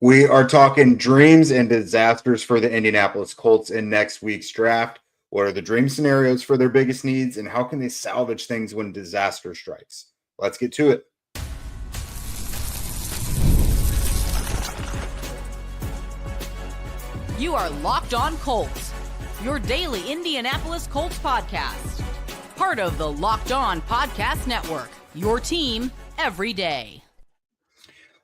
We are talking dreams and disasters for the Indianapolis Colts in next week's draft. What are the dream scenarios for their biggest needs, and how can they salvage things when disaster strikes? Let's get to it. You are Locked On Colts, your daily Indianapolis Colts podcast. Part of the Locked On Podcast Network, your team every day.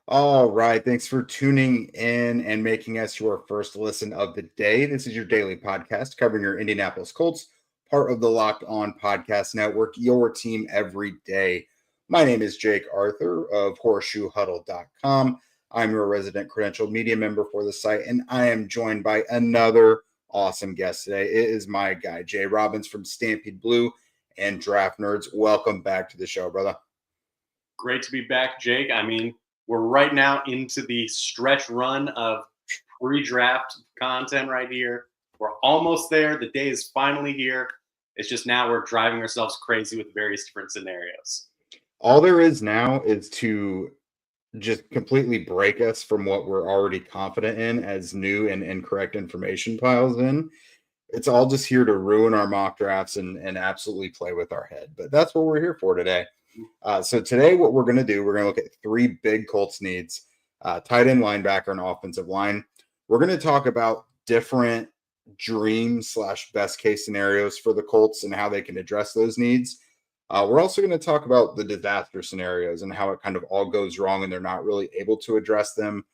All right. Thanks for tuning in and making us your first listen of the day. This is your daily podcast covering your Indianapolis Colts, part of the Locked On Podcast Network, your team every day. My name is Jake Arthur of horseshoehuddle.com. I'm your resident credentialed media member for the site, and I am joined by another awesome guest today. It is my guy, Jay Robbins from Stampede Blue and Draft Nerds. Welcome back to the show, brother. Great to be back, Jake. We're right now into the stretch run of pre-draft content right here. We're almost there. The day is finally here. It's just now we're driving ourselves crazy with various different scenarios. All there is now is to just completely break us from what we're already confident in as new and incorrect information piles in. It's all just here to ruin our mock drafts and absolutely play with our head. But that's what we're here for today. So today what we're going to do, we're going to look at three big Colts needs, tight end, linebacker, and offensive line. We're going to talk about different dream/best case scenarios for the Colts and how they can address those needs. We're also going to talk about the disaster scenarios and how it kind of all goes wrong and they're not really able to address them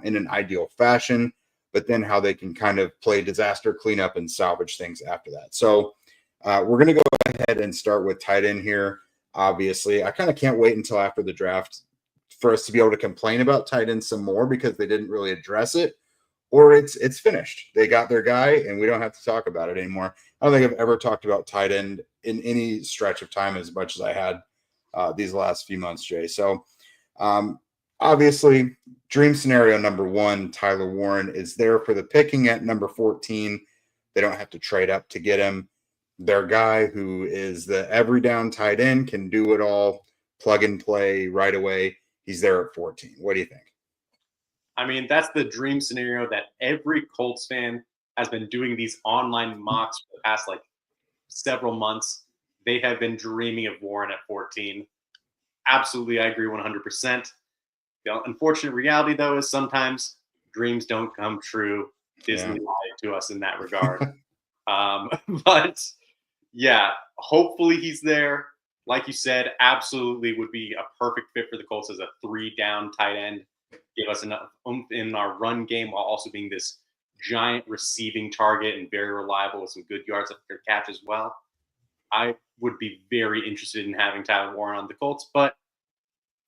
in an ideal fashion, but then how they can kind of play disaster cleanup and salvage things after that. So we're going to go ahead and start with tight end here. Obviously, I kind of can't wait until after the draft for us to be able to complain about tight end some more because they didn't really address it, or it's finished. They got their guy, and we don't have to talk about it anymore. I don't think I've ever talked about tight end in any stretch of time as much as I had these last few months, Jay. So, obviously, dream scenario number one, Tyler Warren is there for the picking at number 14. They don't have to trade up to get him. Their guy who is the every down tight end can do it all, plug and play right away. He's there at 14. What do you think? That's the dream scenario that every Colts fan has been doing these online mocks for the past several months. They have been dreaming of Warren at 14. Absolutely, I agree 100%. The unfortunate reality, though, is sometimes dreams don't come true. Disney lied to us in that regard. But yeah, hopefully he's there. Like you said, absolutely would be a perfect fit for the Colts as a 3-down tight end. Give us enough oomph in our run game while also being this giant receiving target and very reliable with some good yards after catch as well. I would be very interested in having Tyler Warren on the Colts, but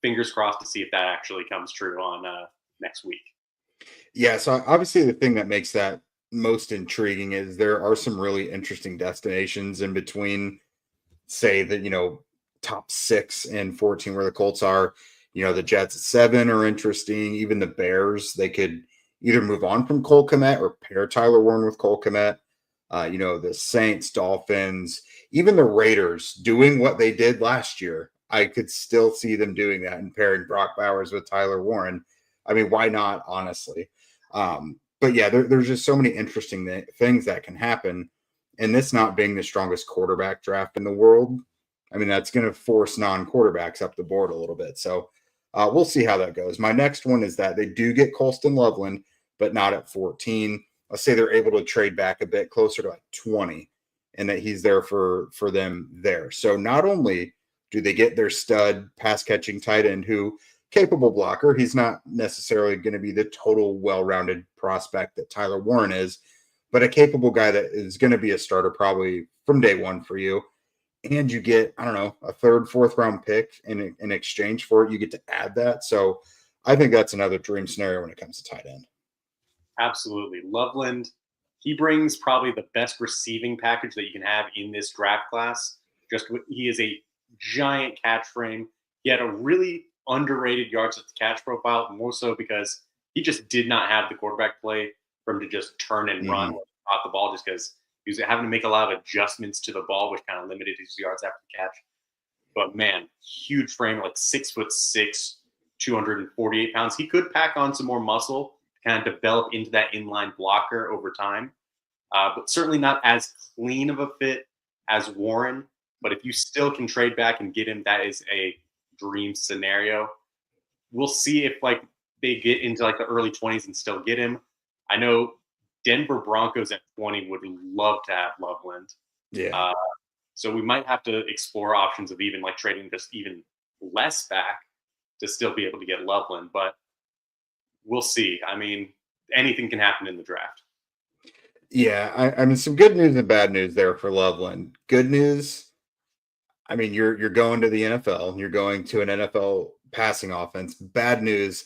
fingers crossed to see if that actually comes true on next week. Yeah, so obviously the thing that makes that most intriguing is there are some really interesting destinations in between, say that, top 6 and 14 where the Colts are. The Jets at 7 are interesting. Even the Bears, they could either move on from Cole Kmet or pair Tyler Warren with Cole Kmet. The Saints, Dolphins, even the Raiders doing what they did last year. I could still see them doing that and pairing Brock Bowers with Tyler Warren. Why not, honestly? But yeah, there's just so many interesting things that can happen. And this not being the strongest quarterback draft in the world, that's going to force non-quarterbacks up the board a little bit. So we'll see how that goes. My next one is that they do get Colston Loveland, but not at 14. Let's say they're able to trade back a bit closer to 20 and that he's there for them there. So not only do they get their stud pass-catching tight end who – capable blocker. He's not necessarily going to be the total well-rounded prospect that Tyler Warren is, but a capable guy that is going to be a starter probably from day one for you. And you get, a 3rd, 4th round pick in exchange for it. You get to add that. So I think that's another dream scenario when it comes to tight end. Absolutely. Loveland, he brings probably the best receiving package that you can have in this draft class. He is a giant catch frame. He had a really underrated yards at the catch profile, more so because he just did not have the quarterback play for him to just turn and run off the ball, just because he was having to make a lot of adjustments to the ball, which kind of limited his yards after the catch. But man, huge frame, 6'6", 248 pounds. He could pack on some more muscle to kind of develop into that inline blocker over time, but certainly not as clean of a fit as Warren. But if you still can trade back and get him, that is a dream scenario. We'll see if they get into the early 20s and still get him. I know Denver Broncos at 20 would love to have Loveland. Yeah. So we might have to explore options of even trading just even less back to still be able to get Loveland, but we'll see. I mean, anything can happen in the draft. Yeah, I mean, some good news and bad news there for Loveland. Good news, I mean, you're going to the NFL. You're going to an NFL passing offense. Bad news,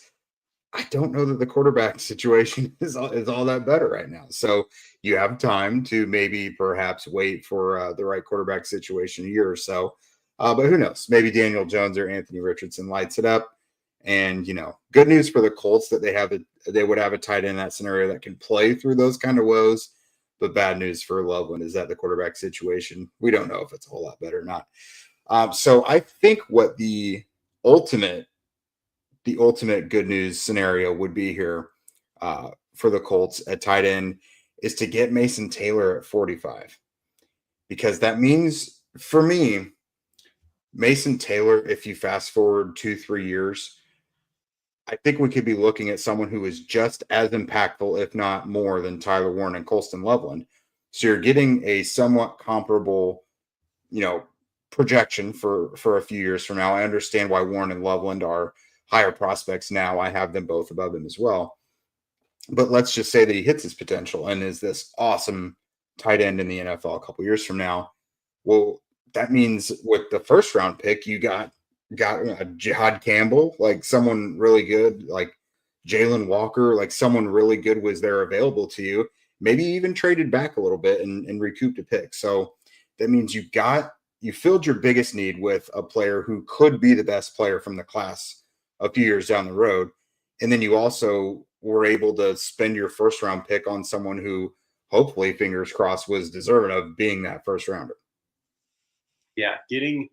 I don't know that the quarterback situation is all that better right now. So you have time to maybe perhaps wait for the right quarterback situation a year or so. But who knows? Maybe Daniel Jones or Anthony Richardson lights it up. And, good news for the Colts that they would have a tight end in that scenario that can play through those kind of woes. But bad news for Loveland is that the quarterback situation, we don't know if it's a whole lot better or not. So I think what the ultimate good news scenario would be here for the Colts at tight end is to get Mason Taylor at 45. Because that means, for me, Mason Taylor, if you fast forward 2-3 years, I think we could be looking at someone who is just as impactful, if not more, than Tyler Warren and Colston Loveland. So you're getting a somewhat comparable, projection for a few years from now. I understand why Warren and Loveland are higher prospects now. I have them both above him as well. But let's just say that he hits his potential and is this awesome tight end in the NFL a couple years from now. Well, that means with the first round pick, you got Jihad Campbell, someone really good, like Jalen Walker, someone really good was there available to you. Maybe even traded back a little bit and recouped a pick. So that means you filled your biggest need with a player who could be the best player from the class a few years down the road. And then you also were able to spend your first round pick on someone who hopefully, fingers crossed, was deserving of being that first rounder. Yeah, getting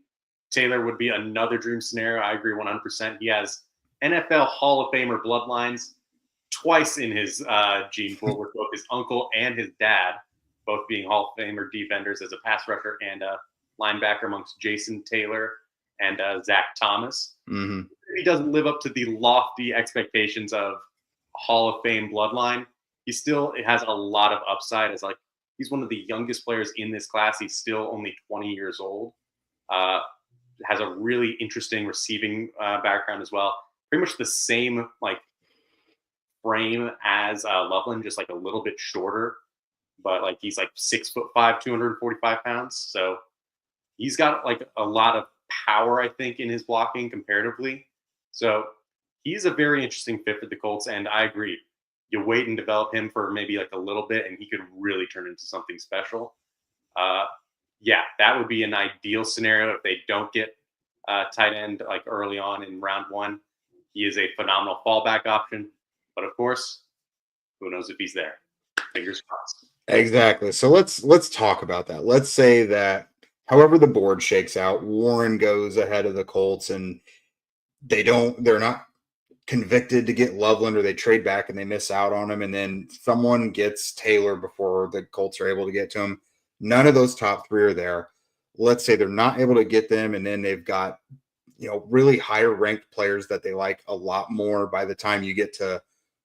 Taylor would be another dream scenario. I agree 100%. He has NFL Hall of Famer bloodlines twice in his gene pool, with both his uncle and his dad, both being Hall of Famer defenders as a pass rusher and a linebacker amongst Jason Taylor and Zach Thomas. Mm-hmm. He doesn't live up to the lofty expectations of Hall of Fame bloodline. He still has a lot of upside as he's one of the youngest players in this class. He's still only 20 years old. Has a really interesting receiving background as well. Pretty much the same frame as Loveland, just a little bit shorter. But he's 6'5", 245 pounds. So he's got a lot of power, I think, in his blocking comparatively. So he's a very interesting fit for the Colts. And I agree. You wait and develop him for maybe a little bit, and he could really turn into something special. Yeah, that would be an ideal scenario if they don't get tight end early on in round one. He is a phenomenal fallback option. But of course, who knows if he's there? Fingers crossed. Exactly. So let's talk about that. Let's say that however the board shakes out, Warren goes ahead of the Colts and they're not convicted to get Loveland, or they trade back and they miss out on him, and then someone gets Taylor before the Colts are able to get to him. None of those top three are there. Let's say they're not able to get them, and then they've got really higher ranked players that they like a lot more by the time you get to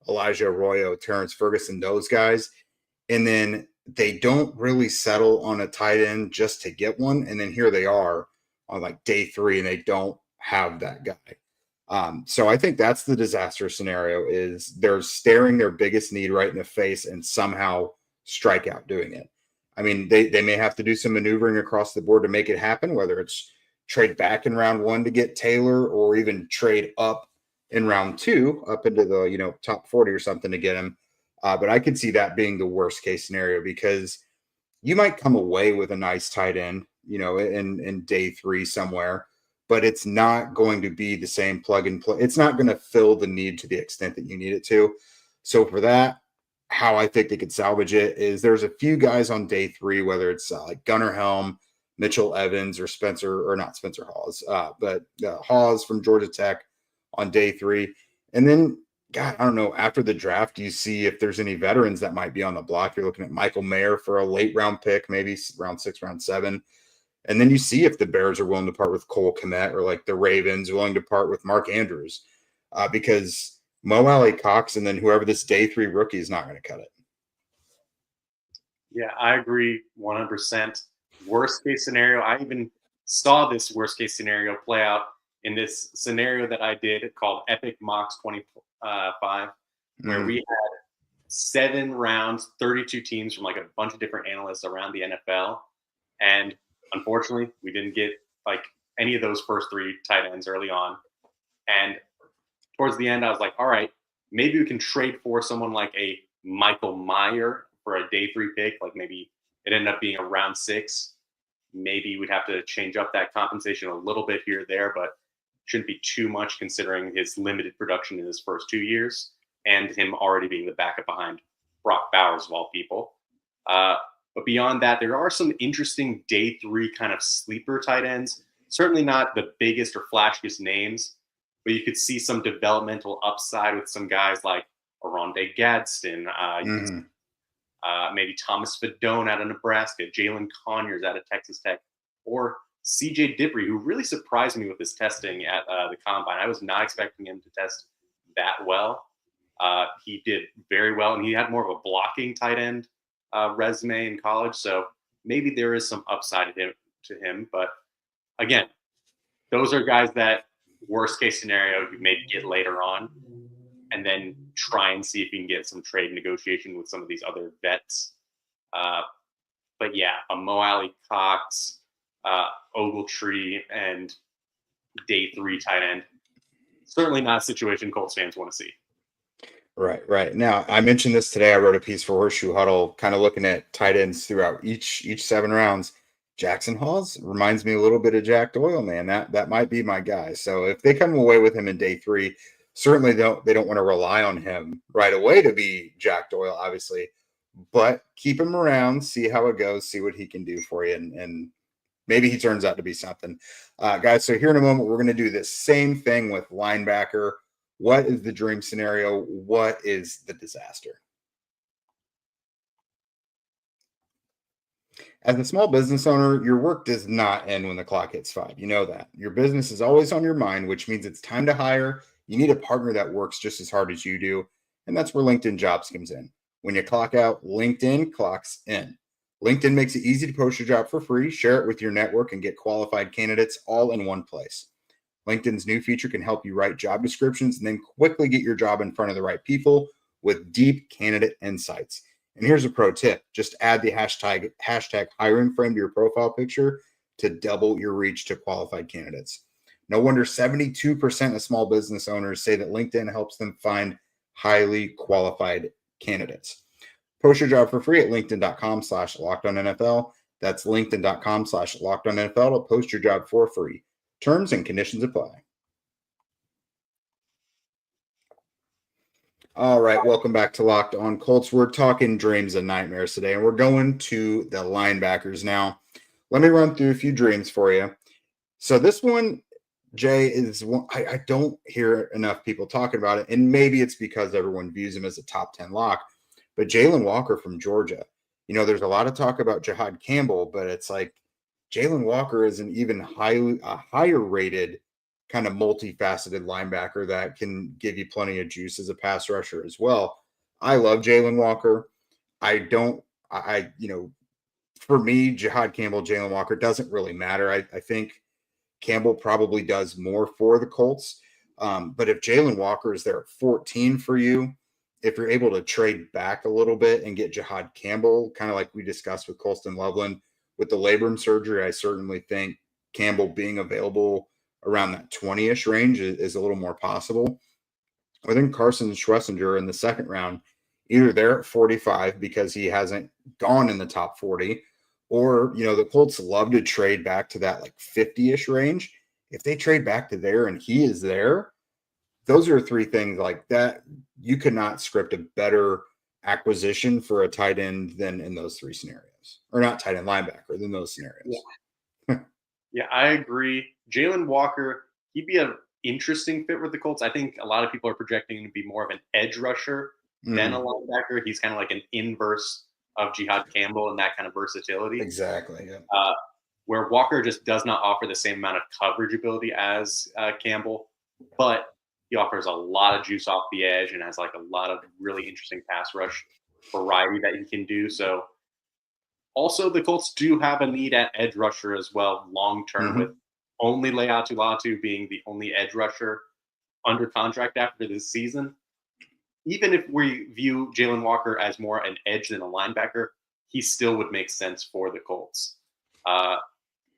Elijah Arroyo, Terrence Ferguson, those guys. And then they don't really settle on a tight end just to get one. And then here they are on day 3 and they don't have that guy. So I think that's the disaster scenario, is they're staring their biggest need right in the face and somehow strike out doing it. I mean, they may have to do some maneuvering across the board to make it happen, whether it's trade back in round 1 to get Taylor, or even trade up in round 2 up into the top 40 or something to get him. But I could see that being the worst case scenario, because you might come away with a nice tight end, in day 3 somewhere, but it's not going to be the same plug and play. It's not going to fill the need to the extent that you need it to. So for that, how I think they could salvage it is there's a few guys on day 3, whether it's Gunnar Helm, Mitchell Evans, or not Spencer Hawes, but Hawes from Georgia Tech, on day 3. And then, God, I don't know, after the draft, you see if there's any veterans that might be on the block. You're looking at Michael Mayer for a late round pick, maybe round 6, round 7. And then you see if the Bears are willing to part with Cole Kmet, or like the Ravens willing to part with Mark Andrews, because Mo Alley Cox and then whoever this day 3 rookie is not going to cut it. Yeah, I agree 100%. Worst case scenario, I even saw this worst case scenario play out in this scenario that I did called Epic Mocks 25, where we had 7 rounds, 32 teams from like a bunch of different analysts around the NFL. And unfortunately, we didn't get like any of those first 3 tight ends early on. And towards the end, I was like, all right, maybe we can trade for someone like a Michael Mayer for a day 3 pick. Like maybe it ended up being a round 6. Maybe we'd have to change up that compensation a little bit here or there, but shouldn't be too much considering his limited production in his first 2 years and him already being the backup behind Brock Bowers of all people. But beyond that, there are some interesting day 3 kind of sleeper tight ends. Certainly not the biggest or flashiest names, but you could see some developmental upside with some guys like Oronde Gadsden, maybe Thomas Fedone out of Nebraska, Jalen Conyers out of Texas Tech, or CJ Dippre, who really surprised me with his testing at the Combine. I was not expecting him to test that well. He did very well, and he had more of a blocking tight end resume in college, so maybe there is some upside to him. But again, those are guys that worst case scenario you maybe get later on, and then try and see if you can get some trade negotiation with some of these other vets. But yeah, a Mo Alley Cox, Ogletree, and day 3 tight end. Certainly not a situation Colts fans want to see. Right. Now, I mentioned this today. I wrote a piece for Horseshoe Huddle, kind of looking at tight ends throughout each 7 rounds. Jackson Halls reminds me a little bit of Jack Doyle, man. That might be my guy. So if they come away with him in day 3, certainly they don't want to rely on him right away to be Jack Doyle, obviously, but keep him around, see how it goes, see what he can do for you, and maybe he turns out to be something. Guys, so here in a moment, we're going to do the same thing with linebacker. What is the dream scenario? What is the disaster? As a small business owner, your work does not end when the clock hits 5. You know that. Your business is always on your mind, which means it's time to hire. You need a partner that works just as hard as you do, and that's where LinkedIn Jobs comes in. When you clock out, LinkedIn clocks in. LinkedIn makes it easy to post your job for free, share it with your network, and get qualified candidates all in one place. LinkedIn's new feature can help you write job descriptions and then quickly get your job in front of the right people with deep candidate insights. And here's a pro tip. Just add the hashtag hiring frame to your profile picture to double your reach to qualified candidates. No wonder 72% of small business owners say that LinkedIn helps them find highly qualified candidates. Post your job for free at linkedin.com/lockedonnfl. That's linkedin.com/lockedonnfl to post your job for free. Terms and conditions apply. All right, welcome back to Locked On Colts. We're talking dreams and nightmares today, and we're going to the linebackers now. Let me run through a few dreams for you. So this one, Jay, is one I don't hear enough people talking about it, and maybe it's because everyone views him as a top 10 lock. But Jalen Walker from Georgia, there's a lot of talk about Jahad Campbell, but it's like Jalen Walker is an even higher rated kind of multifaceted linebacker that can give you plenty of juice as a pass rusher as well. I love Jalen Walker. For me, Jahad Campbell, Jalen Walker doesn't really matter. I think Campbell probably does more for the Colts. But if Jalen Walker is there at 14 for you, if you're able to trade back a little bit and get Jahad Campbell, kind of like we discussed with Colston Loveland with the labrum surgery, I certainly think Campbell being available around that 20-ish range is a little more possible. I think Carson Schwessinger in the second round, either there at 45 because he hasn't gone in the top 40, or, the Colts love to trade back to that like 50-ish range. If they trade back to there and he is there, those are 3 things like that. You could not script a better acquisition for a tight end than in those 3 scenarios, or not tight end, linebacker, than those scenarios. Yeah, I agree. Jalen Walker, he'd be a interesting fit with the Colts. I think a lot of people are projecting him to be more of an edge rusher than a linebacker. He's kind of like an inverse of Jihad Campbell and that kind of versatility. Exactly. Yeah. Where Walker just does not offer the same amount of coverage ability as Campbell, but he offers a lot of juice off the edge and has like a lot of really interesting pass rush variety that he can do. So also the Colts do have a need at edge rusher as well long term, with only Leatu Latu being the only edge rusher under contract after this season. Even if we view Jalen Walker as more an edge than a linebacker, he still would make sense for the Colts.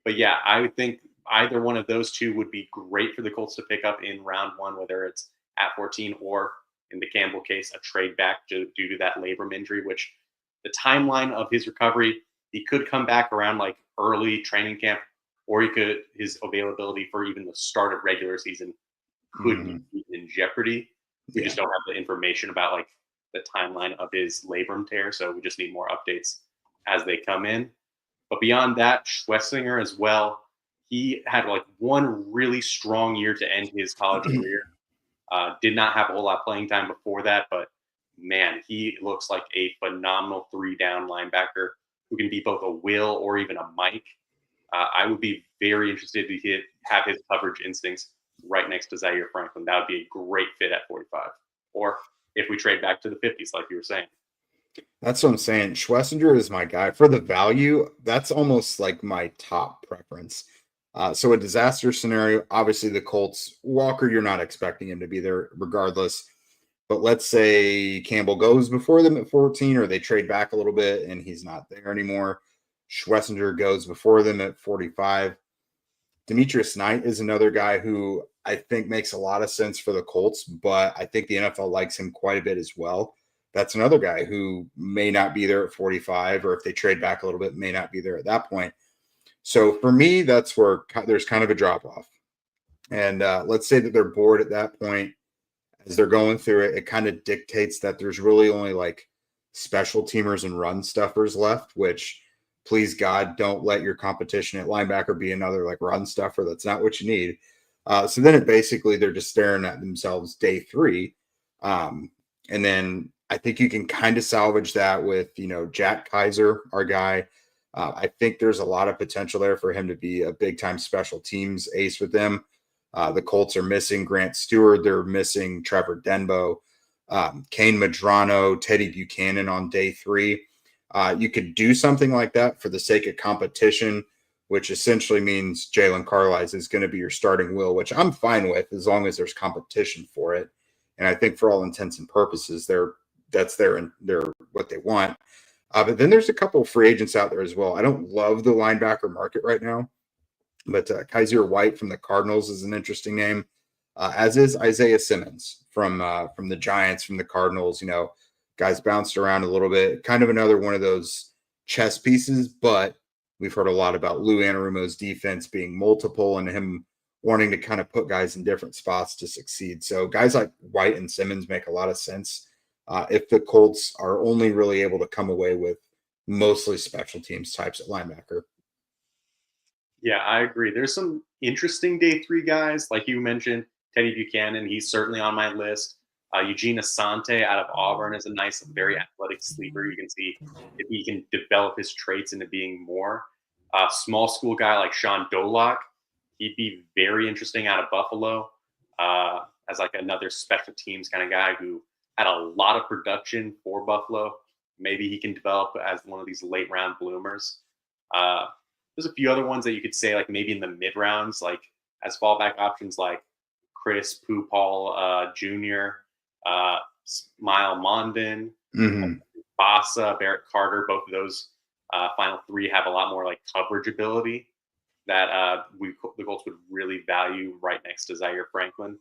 But yeah, I would think either one of those two would be great for the Colts to pick up in round one, whether it's at 14 or, in the Campbell case, a trade back due to that labrum injury, which the timeline of his recovery, he could come back around like early training camp, or his availability for even the start of regular season could be in jeopardy. We just don't have the information about like the timeline of his labrum tear, so we just need more updates as they come in. But beyond that, Schlesinger as well, he had like one really strong year to end his college career. Did not have a whole lot of playing time before that, but man, he looks like a phenomenal 3-down linebacker who can be both a Will or even a Mike. I would be very interested to have his coverage instincts right next to Zaire Franklin. That would be a great fit at 45. Or if we trade back to the 50s, like you were saying. That's what I'm saying. Schlesinger is my guy. For the value, that's almost like my top preference. So a disaster scenario, obviously the Colts, Walker, you're not expecting him to be there regardless. But let's say Campbell goes before them at 14, or they trade back a little bit and he's not there anymore. Schlesinger goes before them at 45. Demetrius Knight is another guy who I think makes a lot of sense for the Colts, but I think the NFL likes him quite a bit as well. That's another guy who may not be there at 45, or if they trade back a little bit, may not be there at that point. So for me, that's where there's kind of a drop off. And let's say that they're bored at that point. As they're going through it, it kind of dictates that there's really only like special teamers and run stuffers left, which please God, don't let your competition at linebacker be another like run stuffer. That's not what you need. So then it basically, they're just staring at themselves day 3. And then I think you can kind of salvage that with, Jack Kaiser, our guy. I think there's a lot of potential there for him to be a big time special teams ace with them. The Colts are missing Grant Stewart. They're missing Trevor Denbo, Kane Madrano, Teddy Buchanan on day 3. You could do something like that for the sake of competition, which essentially means Jalen Carlisle is going to be your starting will, which I'm fine with as long as there's competition for it. And I think for all intents and purposes, that's what they want. But then there's a couple of free agents out there as well. I don't love the linebacker market right now, but Kaiser White from the Cardinals is an interesting name, as is Isaiah Simmons from the Giants, from the Cardinals. Guys bounced around a little bit, kind of another one of those chess pieces, but we've heard a lot about Lou Anarumo's defense being multiple and him wanting to kind of put guys in different spots to succeed. So guys like White and Simmons make a lot of sense if the Colts are only really able to come away with mostly special teams types at linebacker. Yeah, I agree. There's some interesting day 3 guys, like you mentioned, Teddy Buchanan. He's certainly on my list. Eugene Asante out of Auburn is a nice, very athletic sleeper. You can see if he can develop his traits into being more. Small school guy like Sean Dolock, he'd be very interesting out of Buffalo as like another special teams kind of guy who had a lot of production for Buffalo. Maybe he can develop as one of these late round bloomers. There's a few other ones that you could say like maybe in the mid rounds, like as fallback options like Chris Pupal Jr., Smile Mondin, Bassa, Barrett Carter. Both of those final 3 have a lot more like coverage ability that the Colts would really value right next to Zaire Franklin.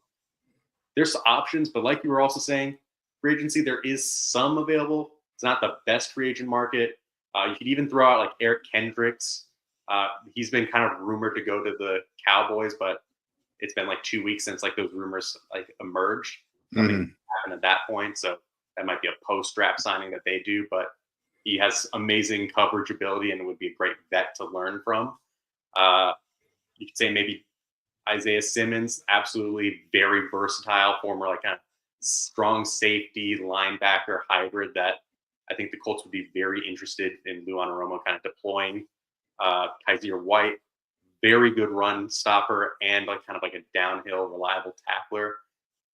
There's options, but like you were also saying, free agency, there is some available. It's not the best free agent market. You could even throw out like Eric Kendricks. He's been kind of rumored to go to the Cowboys, but it's been like 2 weeks since like those rumors like emerged. Nothing happened at that point, so that might be a post-draft signing that they do. But he has amazing coverage ability and would be a great vet to learn from. You could say maybe Isaiah Simmons, absolutely very versatile, former like kind of strong safety linebacker hybrid that I think the Colts would be very interested in Luan Aromo kind of deploying. Kaiser White, very good run stopper and like kind of like a downhill reliable tackler.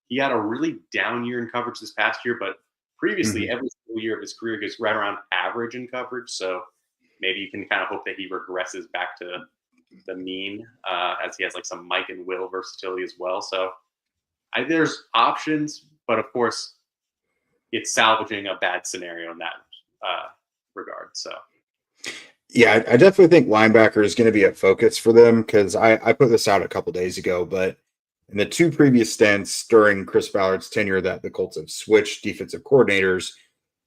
He had a really down year in coverage this past year, but previously every single year of his career he was right around average in coverage. So maybe you can kind of hope that he regresses back to the mean as he has like some Mike and Will versatility as well. So there's options, but of course it's salvaging a bad scenario in that regard. So yeah, I definitely think linebacker is going to be a focus for them because I put this out a couple days ago, but in the two previous stints during Chris Ballard's tenure that the Colts have switched defensive coordinators,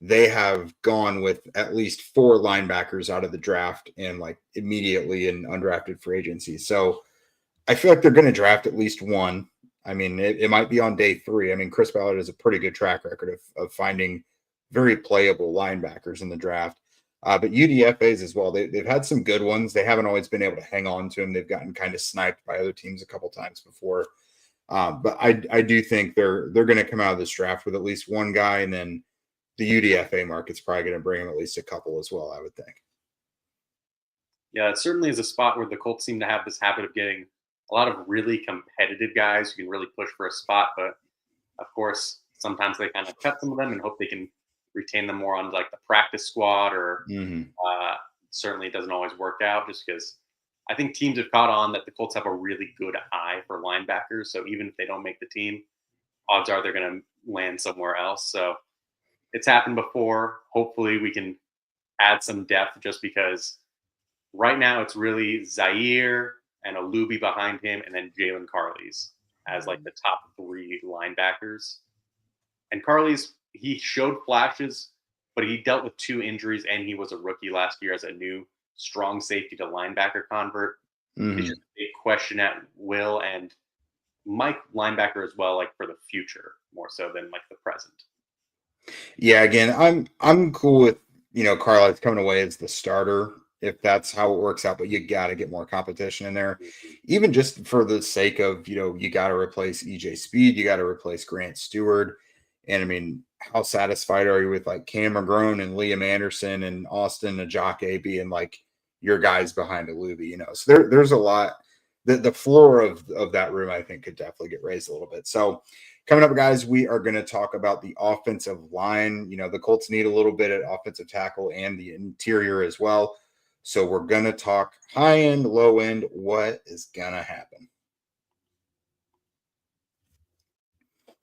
they have gone with at least 4 linebackers out of the draft and like immediately in undrafted free agency. So I feel like they're going to draft at least one. I mean, it might be on day 3. I mean, Chris Ballard has a pretty good track record of finding very playable linebackers in the draft. But UDFAs as well, they've had some good ones. They haven't always been able to hang on to them. They've gotten kind of sniped by other teams a couple times before. But I do think they're going to come out of this draft with at least one guy, and then the UDFA market's probably going to bring them at least a couple as well, I would think. Yeah, it certainly is a spot where the Colts seem to have this habit of getting a lot of really competitive guys who can really push for a spot. But of course, sometimes they kind of cut some of them and hope they can retain them more on like the practice squad, or certainly it doesn't always work out just because I think teams have caught on that the Colts have a really good eye for linebackers. So even if they don't make the team, odds are they're going to land somewhere else. So it's happened before. Hopefully we can add some depth just because right now it's really Zaire and Alubi behind him and then Jalen Carley's as like the top 3 linebackers. And Carley's, he showed flashes, but he dealt with 2 injuries and he was a rookie last year as a new strong safety to linebacker convert. It's just a big question at Will and Mike linebacker as well, like for the future more so than like the present. Yeah, again, I'm cool with Carlisle's coming away as the starter if that's how it works out, but you got to get more competition in there, even just for the sake of you got to replace EJ Speed, you got to replace Grant Stewart, and I mean, how satisfied are you with like Cam McGrone and Liam Anderson and Austin Ajake being like your guys behind Alubi? So there's a lot. The floor of that room, I think, could definitely get raised a little bit. So coming up, guys, we are going to talk about the offensive line. The Colts need a little bit at offensive tackle and the interior as well. So we're going to talk high end, low end, what is going to happen.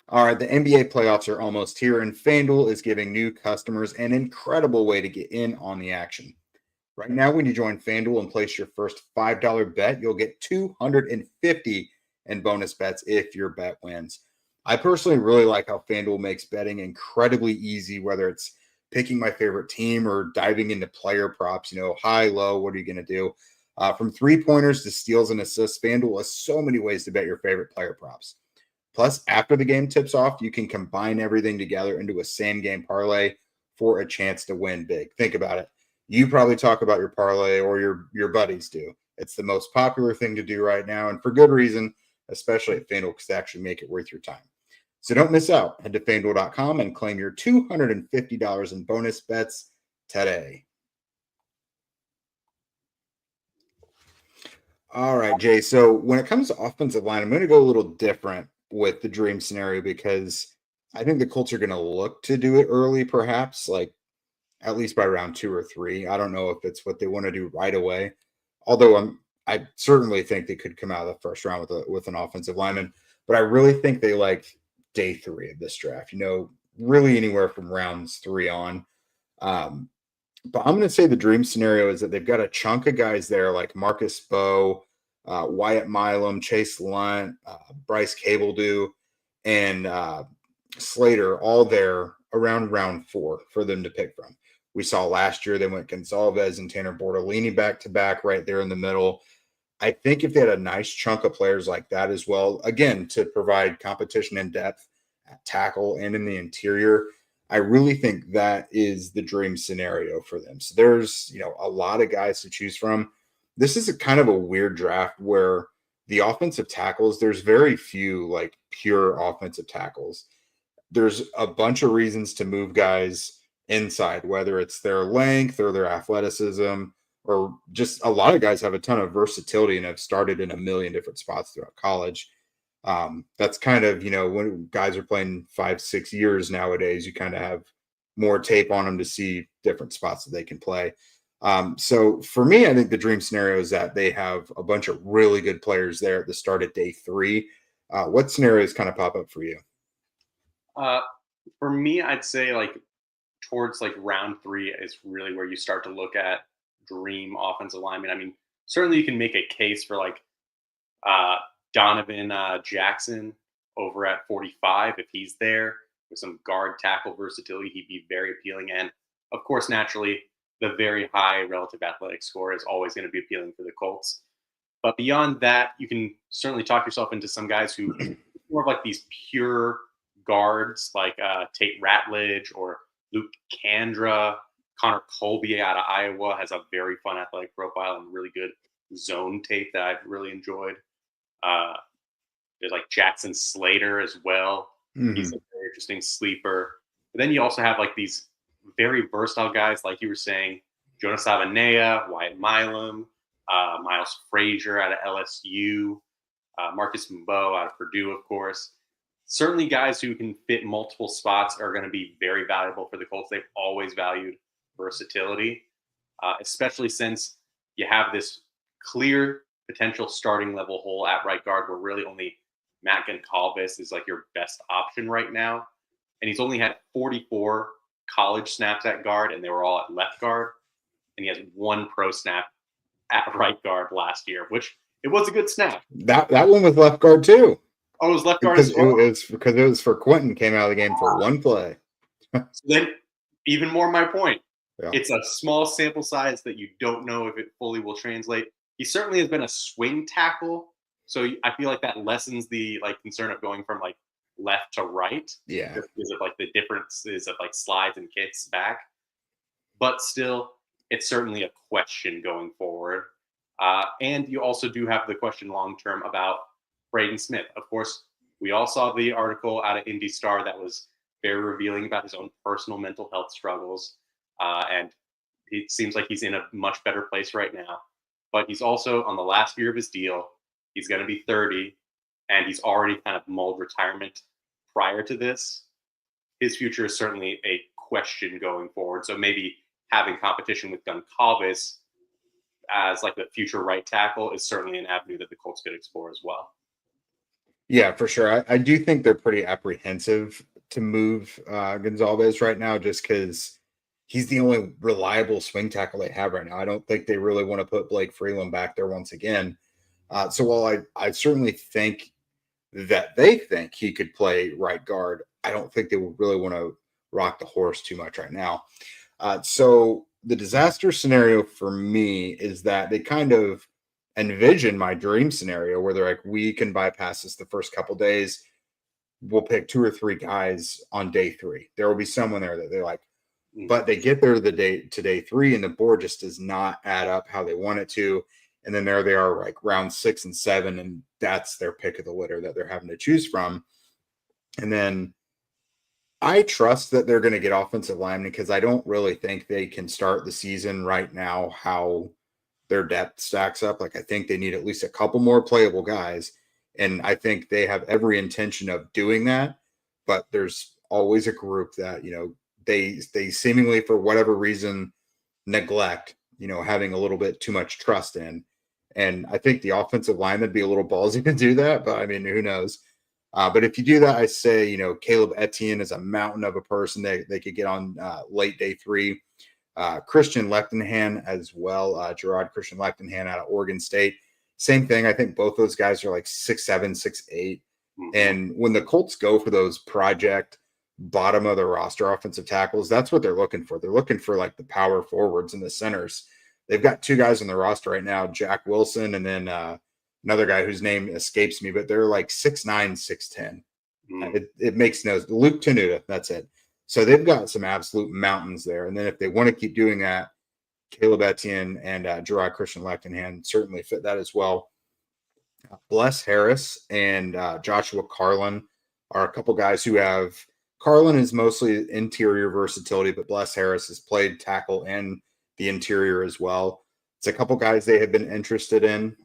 All right, the NBA playoffs are almost here, and FanDuel is giving new customers an incredible way to get in on the action. Right now, when you join FanDuel and place your first $5 bet, you'll get $250 in bonus bets if your bet wins. I personally really like how FanDuel makes betting incredibly easy, whether it's picking my favorite team or diving into player props, high, low, what are you going to do? From 3-pointers to steals and assists, FanDuel has so many ways to bet your favorite player props. Plus, after the game tips off, you can combine everything together into a same-game parlay for a chance to win big. Think about it. You probably talk about your parlay, or your buddies do. It's the most popular thing to do right now, and for good reason, especially at FanDuel, because they actually make it worth your time. So don't miss out. Head to FanDuel.com and claim your $250 in bonus bets today. All right, Jay. So when it comes to offensive line, I'm going to go a little different with the dream scenario because I think the Colts are going to look to do it early, perhaps, like at least by round 2 or 3. I don't know if it's what they want to do right away. Although I certainly think they could come out of the first round with an offensive lineman. But I really think they like day 3 of this draft, really anywhere from rounds 3 on. But I'm going to say the dream scenario is that they've got a chunk of guys there like Marcus Bowe, Wyatt Milam, Chase Lunt, Bryce Cabledew, and Slater, all there around round 4 for them to pick from. We saw last year they went Gonzalez and Tanner Bortolini back-to-back right there in the middle. I think if they had a nice chunk of players like that as well, again, to provide competition and depth at tackle and in the interior, I really think that is the dream scenario for them. So there's, a lot of guys to choose from. This is a kind of a weird draft where the offensive tackles, there's very few like pure offensive tackles. There's a bunch of reasons to move guys inside, whether it's their length or their athleticism, or just a lot of guys have a ton of versatility and have started in a million different spots throughout college. That's kind of, when guys are playing 5-6 years nowadays, you kind of have more tape on them to see different spots that they can play. So for me, I think the dream scenario is that they have a bunch of really good players there at the start of day 3. What scenarios kind of pop up for you? For me, I'd say like towards like round 3 is really where you start to look at dream offensive linemen. I mean, certainly you can make a case for like Donovan Jackson over at 45. If he's there with some guard tackle versatility, he'd be very appealing. And of course, naturally, the very high relative athletic score is always going to be appealing for the Colts. But beyond that, you can certainly talk yourself into some guys who more of like these pure guards like Tate Ratledge or Luke Kandra. Connor Colby out of Iowa has a very fun athletic profile and really good zone tape that I've really enjoyed. There's like Jackson Slater as well. Mm-hmm. He's a very interesting sleeper. But then you also have like these very versatile guys, like you were saying, Jonas Avenea, Wyatt Milam, Miles Frazier out of LSU, Marcus Mbow out of Purdue, of course. Certainly guys who can fit multiple spots are going to be very valuable for the Colts. They've always valued versatility, especially since you have this clear potential starting level hole at right guard where really only Matt Goncalves is like your best option right now. And he's only had 44 college snaps at guard, and they were all at left guard. And he has 1 pro snap at right guard last year, which it was a good snap. That one was left guard too. Oh, it was left guard because as well? it was for Quentin, came out of the game for 1 play. So then, even more my point. Yeah. It's a small sample size that you don't know if it fully will translate. He certainly has been a swing tackle, so I feel like that lessens the like concern of going from like left to right. Yeah, because of like the differences of like slides and kicks back. But still, it's certainly a question going forward. And you also do have the question long term about Braden Smith. Of course, we all saw the article out of Indy Star that was very revealing about his own personal mental health struggles. And it seems like he's in a much better place right now. But he's also on the last year of his deal. He's going to be 30, and he's already kind of mulled retirement prior to this. His future is certainly a question going forward. So maybe having competition with Goncalves as like the future right tackle is certainly an avenue that the Colts could explore as well. Yeah, for sure. I do think they're pretty apprehensive to move Gonzalez right now just because he's the only reliable swing tackle they have right now. I don't think they really want to put Blake Freeland back there once again. So while I certainly think that they think he could play right guard, I don't think they would really want to rock the horse too much right now. So the disaster scenario for me is that they kind of envision my dream scenario where they're like, we can bypass this the first couple days. We'll pick 2 or 3 guys on day 3. There will be someone there that they're like, but they get there to day 3 and the board just does not add up how they want it to. And then there they are like round 6 and 7. And that's their pick of the litter that they're having to choose from. And then I trust that they're going to get offensive linemen because I don't really think they can start the season right now how their depth stacks up. Like I think they need at least a couple more playable guys. And I think they have every intention of doing that. But there's always a group that, they seemingly for whatever reason neglect, having a little bit too much trust in. And I think the offensive line would be a little ballsy to do that, but I mean, who knows? But if you do that, I say, Caleb Etienne is a mountain of a person they could get on late day 3. Christian Lechtenhan as well. Gerard Christian Lechtenhan out of Oregon State. Same thing. I think both those guys are like 6'7", 6'8". Mm-hmm. And when the Colts go for those project bottom of the roster offensive tackles, that's what they're looking for. They're looking for like the power forwards and the centers. They've got 2 guys on the roster right now, Jack Wilson and then another guy whose name escapes me, but they're like 6'9", 6'10". It makes no – Luke Tenuta, that's it. So they've got some absolute mountains there. And then if they want to keep doing that, Caleb Etienne and Gerard Christian Lechtenhan certainly fit that as well. Bless Harris and Joshua Carlin are a couple guys who have. Carlin is mostly interior versatility, but Bless Harris has played tackle and the interior as well. It's a couple guys they have been interested in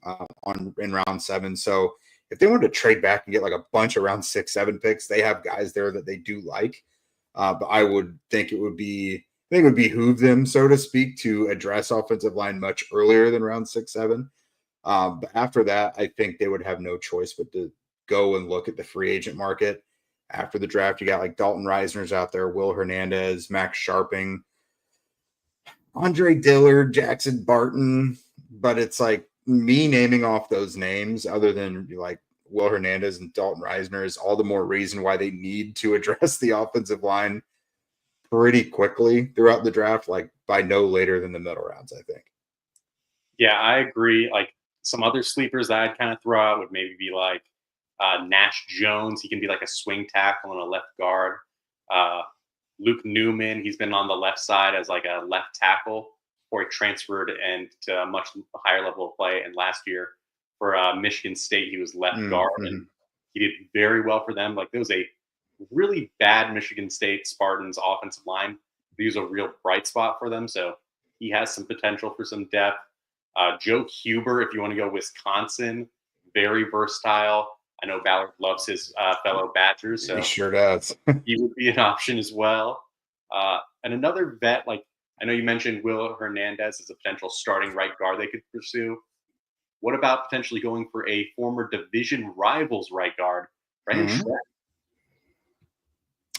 in round 7. So if they wanted to trade back and get like a bunch of round 6, 7 picks, they have guys there that they do like. But I would think it would behoove them, so to speak, to address offensive line much earlier than round 6, 7. But after that, I think they would have no choice but to go and look at the free agent market. After the draft, you got like Dalton Reisner's out there, Will Hernandez, Max Sharping, Andre Dillard, Jackson Barton. But it's like me naming off those names, other than like Will Hernandez and Dalton Reisner, is all the more reason why they need to address the offensive line pretty quickly throughout the draft, like by no later than the middle rounds, I think. Yeah, I agree. Like some other sleepers that I'd kind of throw out would maybe be like Nash Jones. He can be like a swing tackle and a left guard. Luke Newman, he's been on the left side as like a left tackle, or he transferred and to a much higher level of play. And last year for Michigan State, he was left guard, and he did very well for them. Like there was a really bad Michigan State Spartans offensive line. He was a real bright spot for them. So he has some potential for some depth. Joe Huber, if you want to go Wisconsin, very versatile. I know Ballard loves his fellow Badgers, so he sure does. he would be an option as well. And another vet, like I know you mentioned Will Hernandez as a potential starting right guard they could pursue. What about potentially going for a former division rivals right guard, Brandon Schreck?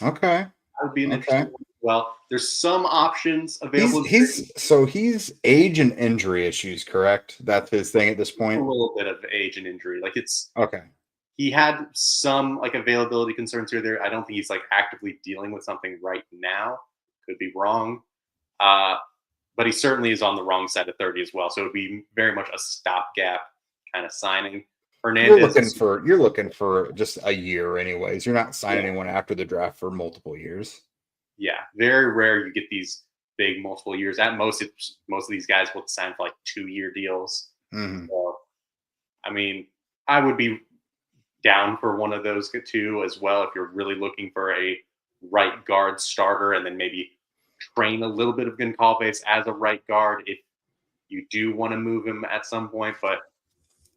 Okay. That would be an interesting one. Well, there's some options available. He's age and injury issues, correct? That's his thing at this point. A little bit of age and injury. Like it's okay. He had some like availability concerns here or there. I don't think he's like actively dealing with something right now. Could be wrong. But he certainly is on the wrong side of 30 as well. So it would be very much a stopgap kind of signing. Hernandez, you're looking for just a year anyways. You're not signing anyone after the draft for multiple years. Yeah, very rare you get these big multiple years. At most, most of these guys will sign for like 2-year deals. So, I mean, I would be down for one of those two as well if you're really looking for a right guard starter, and then maybe train a little bit of Goncalves as a right guard if you do want to move him at some point. But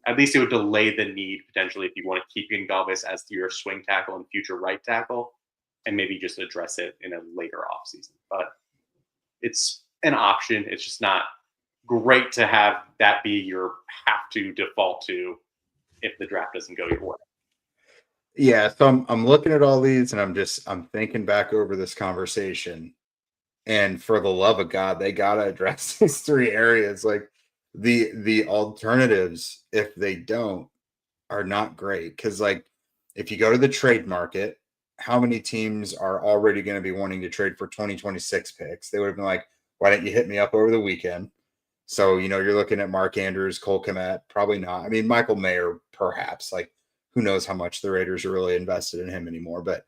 at least it would delay the need potentially if you want to keep Goncalves as your swing tackle and future right tackle, and maybe just address it in a later offseason. But it's an option. It's just not great to have that be your have to default to if the draft doesn't go your way. Yeah, so I'm looking at all these and I'm thinking back over this conversation, and for the love of God, they gotta address these 3 areas. Like the alternatives, if they don't, are not great. Because like if you go to the trade market, how many teams are already going to be wanting to trade for 2026 picks? They would have been like, why didn't you hit me up over the weekend? So, you're looking at Mark Andrews, Cole Kmet, probably not. I mean, Michael Mayer, perhaps. Like, who knows how much the Raiders are really invested in him anymore. But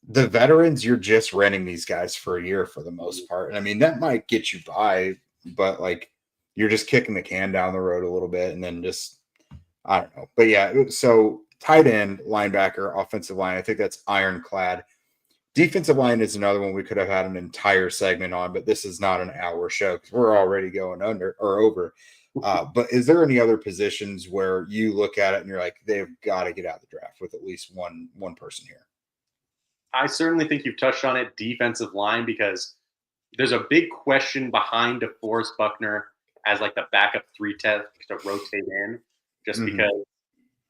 the veterans, you're just renting these guys for a year for the most part. And I mean, that might get you by, but like, you're just kicking the can down the road a little bit and then just, I don't know. But yeah, so tight end, linebacker, offensive line, I think that's ironclad. Defensive line is another one we could have had an entire segment on, but this is not an hour show because we're already going under or over. But is there any other positions where you look at it and you're like, they've got to get out of the draft with at least one person here? I certainly think you've touched on it, defensive line, because there's a big question behind DeForest Buckner as like the backup 3 tech to rotate in, just because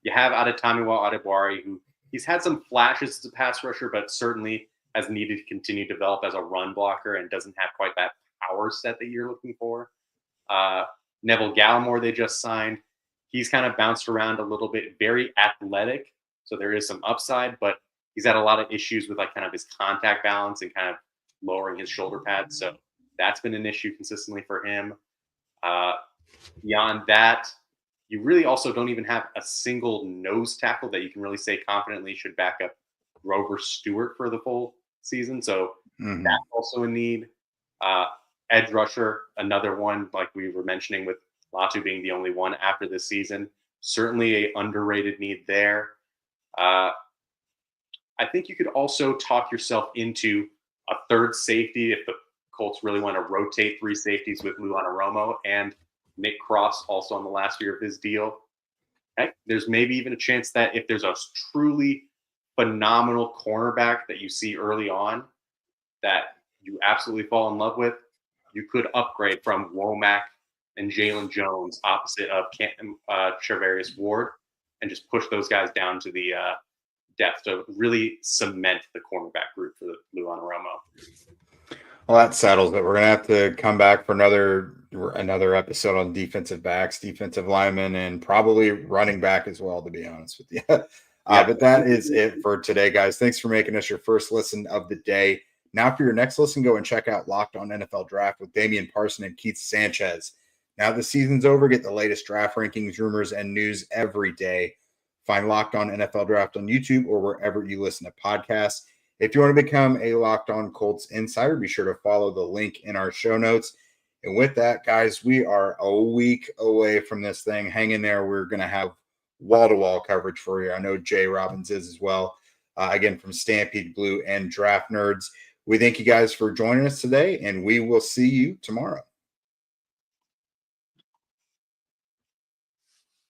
you have Adetomiwa Adebawore, who he's had some flashes as a pass rusher, but certainly has needed to continue to develop as a run blocker and doesn't have quite that power set that you're looking for. Neville Gallimore they just signed. He's kind of bounced around a little bit, very athletic, so there is some upside, but he's had a lot of issues with like kind of his contact balance and kind of lowering his shoulder pads. So that's been an issue consistently for him. Beyond that, you really also don't even have a single nose tackle that you can really say confidently should back up Grover Stewart for the full season. So that's also a need. Edge rusher, another one, like we were mentioning with Latu being the only one after this season. certainly a underrated need there. I think you could also talk yourself into a third safety if the Colts really want to rotate three safeties with Lou Anarumo and Nick Cross also on the last year of his deal. Heck, there's maybe even a chance that if there's a truly phenomenal cornerback that you see early on that you absolutely fall in love with, you could upgrade from Womack and Jalen Jones opposite of Charvarius Ward and just push those guys down to the depth to really cement the cornerback group for Lou Anarumo. Well, that settles it. We're going to have to come back for another episode on defensive backs, defensive linemen, and probably running back as well, to be honest with you. But that is it for today, guys. Thanks for making us your first listen of the day. Now for your next listen, go and check out Locked On NFL Draft with Damian Parson and Keith Sanchez. Now the season's over, get the latest draft rankings, rumors, and news every day. Find Locked On NFL Draft on YouTube or wherever you listen to podcasts. If you want to become a Locked On Colts insider, be sure to follow the link in our show notes. And with that, guys, we are a week away from this thing. Hang in there. We're going to have wall-to-wall coverage for you. I know Jay Robbins is as well. Again, from Stampede Blue and Draft Nerds. We thank you guys for joining us today, and we will see you tomorrow.